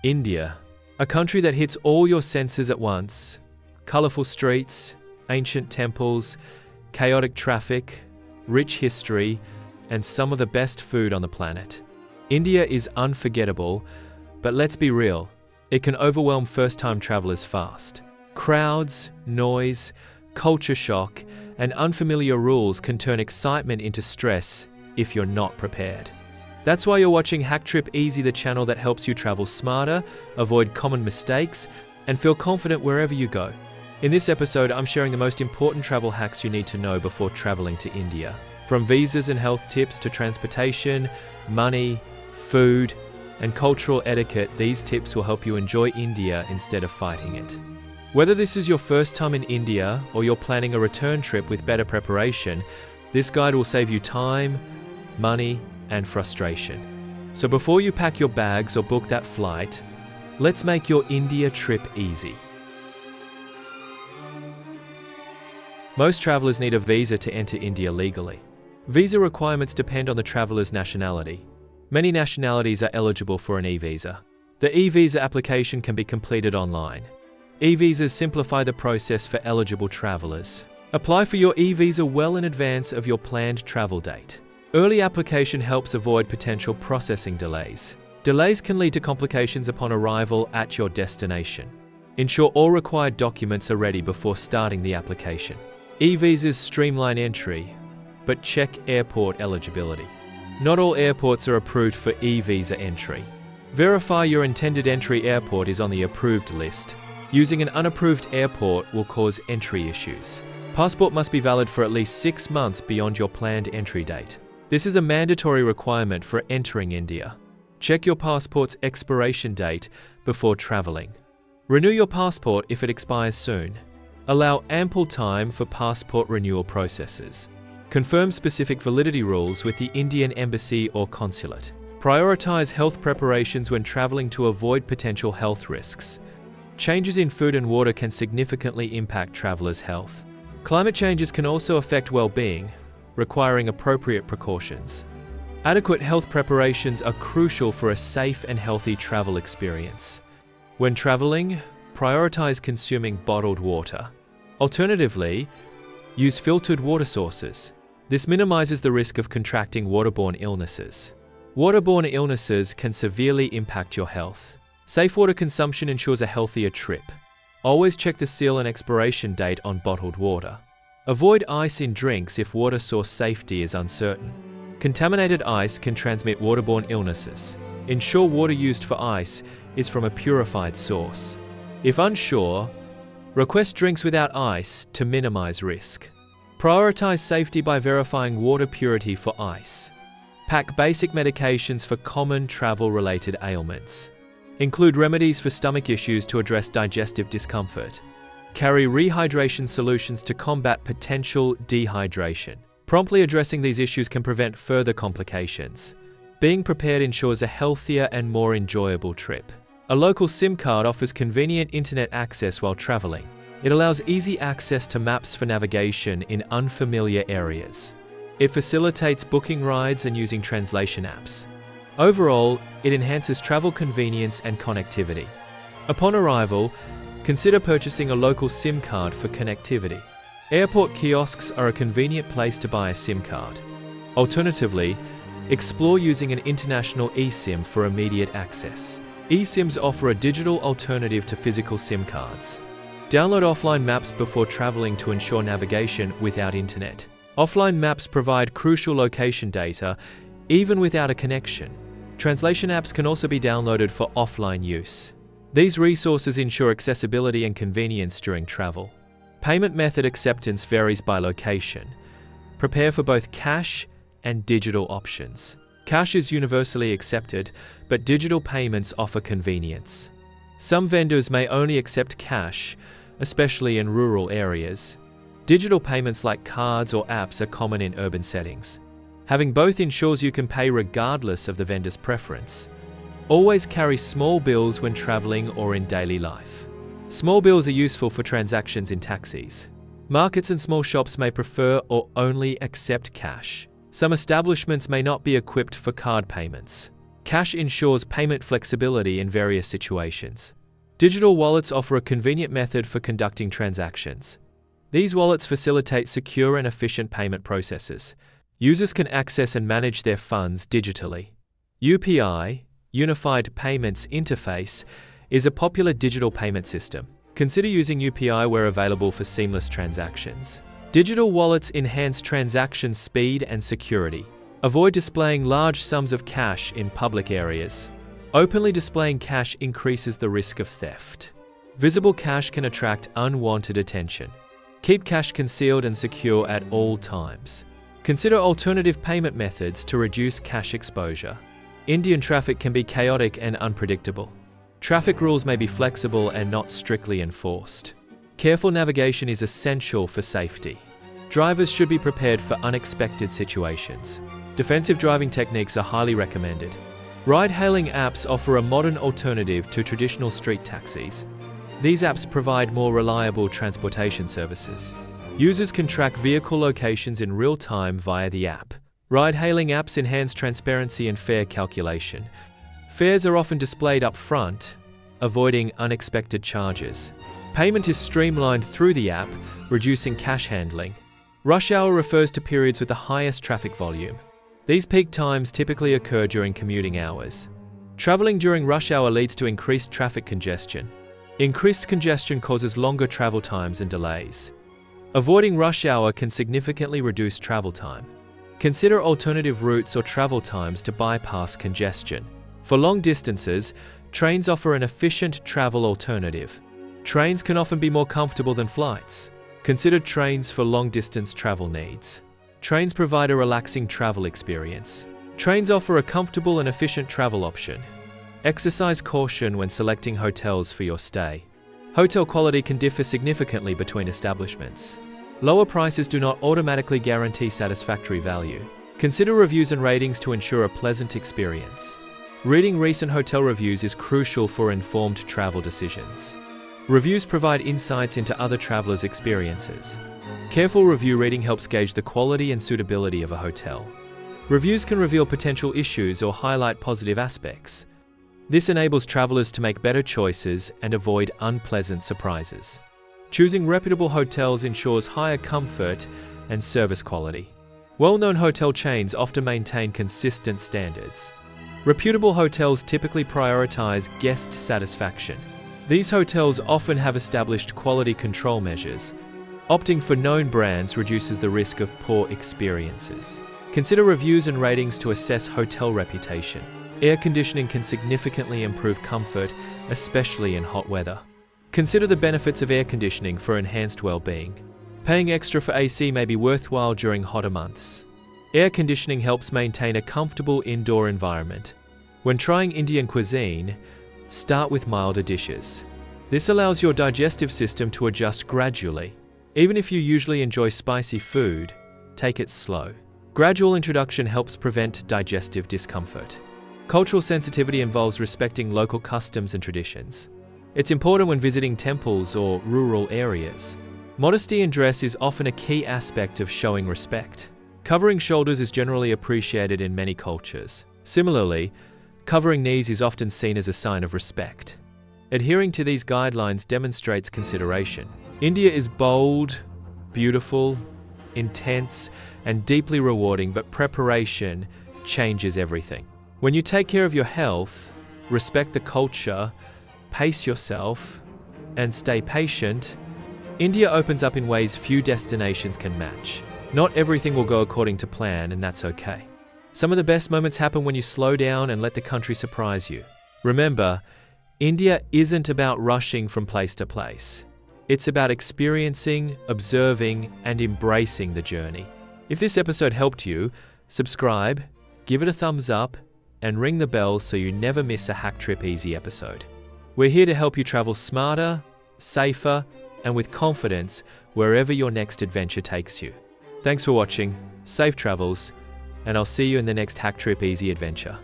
India, a country that hits all your senses at once. Colorful streets, ancient temples, chaotic traffic, rich history, and some of the best food on the planet. India is unforgettable, but let's be real, it can overwhelm first-time travelers fast. Crowds, noise, culture shock, and unfamiliar rules can turn excitement into stress if you're not prepared. That's why you're watching Hack Trip Easy, the channel that helps you travel smarter, avoid common mistakes, and feel confident wherever you go. In this episode, I'm sharing the most important travel hacks you need to know before traveling to India. From visas and health tips to transportation, money, food, and cultural etiquette, these tips will help you enjoy India instead of fighting it. Whether this is your first time in India or you're planning a return trip with better preparation, this guide will save you time, money, and frustration. So before you pack your bags or book that flight, let's make your India trip easy. Most travelers need a visa to enter India legally. Visa requirements depend on the traveler's nationality. Many nationalities are eligible for an e-visa. The e-visa application can be completed online. E-visas simplify the process for eligible travelers. Apply for your e-visa well in advance of your planned travel date. Early application helps avoid potential processing delays. Delays can lead to complications upon arrival at your destination. Ensure all required documents are ready before starting the application. E-visas streamline entry, but check airport eligibility. Not all airports are approved for e-visa entry. Verify your intended entry airport is on the approved list. Using an unapproved airport will cause entry issues. Passport must be valid for at least 6 months beyond your planned entry date. This is a mandatory requirement for entering India. Check your passport's expiration date before traveling. Renew your passport if it expires soon. Allow ample time for passport renewal processes. Confirm specific validity rules with the Indian embassy or consulate. Prioritize health preparations when traveling to avoid potential health risks. Changes in food and water can significantly impact travelers' health. Climate changes can also affect well-being, requiring appropriate precautions. Adequate health preparations are crucial for a safe and healthy travel experience. When traveling, prioritize consuming bottled water. Alternatively, use filtered water sources. This minimizes the risk of contracting waterborne illnesses. Waterborne illnesses can severely impact your health. Safe water consumption ensures a healthier trip. Always check the seal and expiration date on bottled water. Avoid ice in drinks if water source safety is uncertain. Contaminated ice can transmit waterborne illnesses. Ensure water used for ice is from a purified source. If unsure, request drinks without ice to minimize risk. Prioritize safety by verifying water purity for ice. Pack basic medications for common travel-related ailments. Include remedies for stomach issues to address digestive discomfort. Carry rehydration solutions to combat potential dehydration. Promptly addressing these issues can prevent further complications. Being prepared ensures a healthier and more enjoyable trip. A local SIM card offers convenient internet access while traveling. It allows easy access to maps for navigation in unfamiliar areas. It facilitates booking rides and using translation apps. Overall, it enhances travel convenience and connectivity. Upon arrival, consider purchasing a local SIM card for connectivity. Airport kiosks are a convenient place to buy a SIM card. Alternatively, explore using an international eSIM for immediate access. eSIMs offer a digital alternative to physical SIM cards. Download offline maps before traveling to ensure navigation without internet. Offline maps provide crucial location data, even without a connection. Translation apps can also be downloaded for offline use. These resources ensure accessibility and convenience during travel. Payment method acceptance varies by location. Prepare for both cash and digital options. Cash is universally accepted, but digital payments offer convenience. Some vendors may only accept cash, especially in rural areas. Digital payments like cards or apps are common in urban settings. Having both ensures you can pay regardless of the vendor's preference. Always carry small bills when traveling or in daily life. Small bills are useful for transactions in taxis. Markets and small shops may prefer or only accept cash. Some establishments may not be equipped for card payments. Cash ensures payment flexibility in various situations. Digital wallets offer a convenient method for conducting transactions. These wallets facilitate secure and efficient payment processes. Users can access and manage their funds digitally. UPI, Unified Payments Interface, is a popular digital payment system. Consider using UPI where available for seamless transactions. Digital wallets enhance transaction speed and security. Avoid displaying large sums of cash in public areas. Openly displaying cash increases the risk of theft. Visible cash can attract unwanted attention. Keep cash concealed and secure at all times. Consider alternative payment methods to reduce cash exposure. Indian traffic can be chaotic and unpredictable. Traffic rules may be flexible and not strictly enforced. Careful navigation is essential for safety. Drivers should be prepared for unexpected situations. Defensive driving techniques are highly recommended. Ride-hailing apps offer a modern alternative to traditional street taxis. These apps provide more reliable transportation services. Users can track vehicle locations in real time via the app. Ride-hailing apps enhance transparency and fare calculation. Fares are often displayed up front, avoiding unexpected charges. Payment is streamlined through the app, reducing cash handling. Rush hour refers to periods with the highest traffic volume. These peak times typically occur during commuting hours. Traveling during rush hour leads to increased traffic congestion. Increased congestion causes longer travel times and delays. Avoiding rush hour can significantly reduce travel time. Consider alternative routes or travel times to bypass congestion. For long distances, trains offer an efficient travel alternative. Trains can often be more comfortable than flights. Consider trains for long-distance travel needs. Trains provide a relaxing travel experience. Trains offer a comfortable and efficient travel option. Exercise caution when selecting hotels for your stay. Hotel quality can differ significantly between establishments. Lower prices do not automatically guarantee satisfactory value. Consider reviews and ratings to ensure a pleasant experience. Reading recent hotel reviews is crucial for informed travel decisions. Reviews provide insights into other travelers' experiences. Careful review reading helps gauge the quality and suitability of a hotel. Reviews can reveal potential issues or highlight positive aspects. This enables travelers to make better choices and avoid unpleasant surprises. Choosing reputable hotels ensures higher comfort and service quality. Well-known hotel chains often maintain consistent standards. Reputable hotels typically prioritize guest satisfaction. These hotels often have established quality control measures. Opting for known brands reduces the risk of poor experiences. Consider reviews and ratings to assess hotel reputation. Air conditioning can significantly improve comfort, especially in hot weather. Consider the benefits of air conditioning for enhanced well-being. Paying extra for AC may be worthwhile during hotter months. Air conditioning helps maintain a comfortable indoor environment. When trying Indian cuisine, start with milder dishes. This allows your digestive system to adjust gradually. Even if you usually enjoy spicy food, take it slow. Gradual introduction helps prevent digestive discomfort. Cultural sensitivity involves respecting local customs and traditions. It's important when visiting temples or rural areas. Modesty in dress is often a key aspect of showing respect. Covering shoulders is generally appreciated in many cultures. Similarly, covering knees is often seen as a sign of respect. Adhering to these guidelines demonstrates consideration. India is bold, beautiful, intense, and deeply rewarding, but preparation changes everything. When you take care of your health, respect the culture, pace yourself, and stay patient, India opens up in ways few destinations can match. Not everything will go according to plan, and that's okay. Some of the best moments happen when you slow down and let the country surprise you. Remember, India isn't about rushing from place to place. It's about experiencing, observing, and embracing the journey. If this episode helped you, subscribe, give it a thumbs up, and ring the bell so you never miss a Hack Trip Easy episode. We're here to help you travel smarter, safer, and with confidence wherever your next adventure takes you. Thanks for watching, safe travels, and I'll see you in the next Hack Trip Easy adventure.